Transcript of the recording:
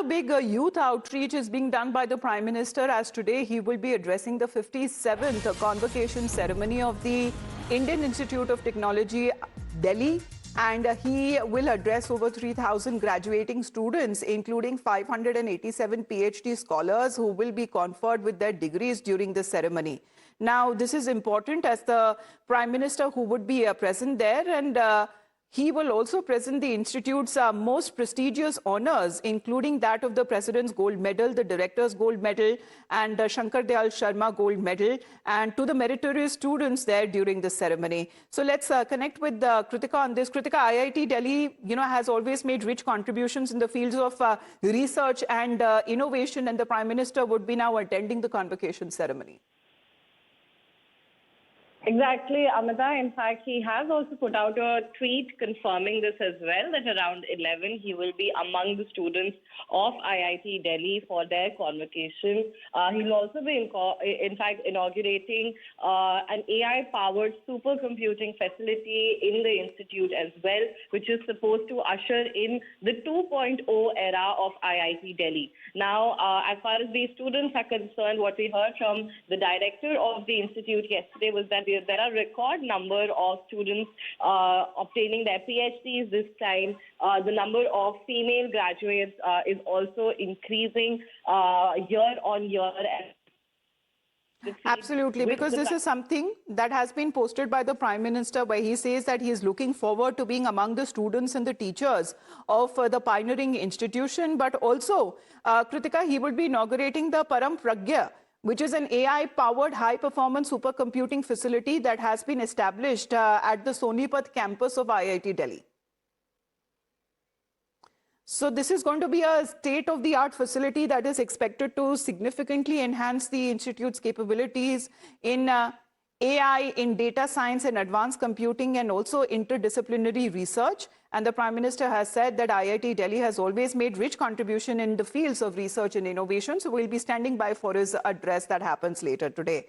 big youth outreach is being done by the Prime Minister, as today he will be addressing the 57th convocation ceremony of the Indian Institute of Technology, Delhi. And he will address over 3,000 graduating students, including 587 PhD scholars who will be conferred with their degrees during the ceremony. Now, this is important as the Prime Minister who would be present there, and he will also present the Institute's most prestigious honors, including that of the President's Gold Medal, the Director's Gold Medal, and Shankar Dayal Sharma Gold Medal, and to the meritorious students there during the ceremony. So let's connect with Kritika on this. Kritika, IIT Delhi, has always made rich contributions in the fields of research and innovation, and the Prime Minister would be now attending the convocation ceremony. Exactly, Amita. In fact, he has also put out a tweet confirming this as well, that around 11 he will be among the students of IIT Delhi for their convocation. He'll also be, in fact, inaugurating an AI-powered supercomputing facility in the institute as well, which is supposed to usher in the 2.0 era of IIT Delhi. Now, as far as these students are concerned, what we heard from the director of the institute yesterday was that there are a record number of students obtaining their PhDs this time. The number of female graduates is also increasing year on year. Absolutely, because this is something that has been posted by the Prime Minister, where he says that he is looking forward to being among the students and the teachers of the pioneering institution. But also, Kritika, he would be inaugurating the Param Pragya, which is an AI-powered high-performance supercomputing facility that has been established at the Sonipat campus of IIT Delhi. So this is going to be a state-of-the-art facility that is expected to significantly enhance the institute's capabilities in AI, in data science and advanced computing, and also interdisciplinary research. And the Prime Minister has said that IIT Delhi has always made rich contribution in the fields of research and innovation. So we'll be standing by for his address that happens later today.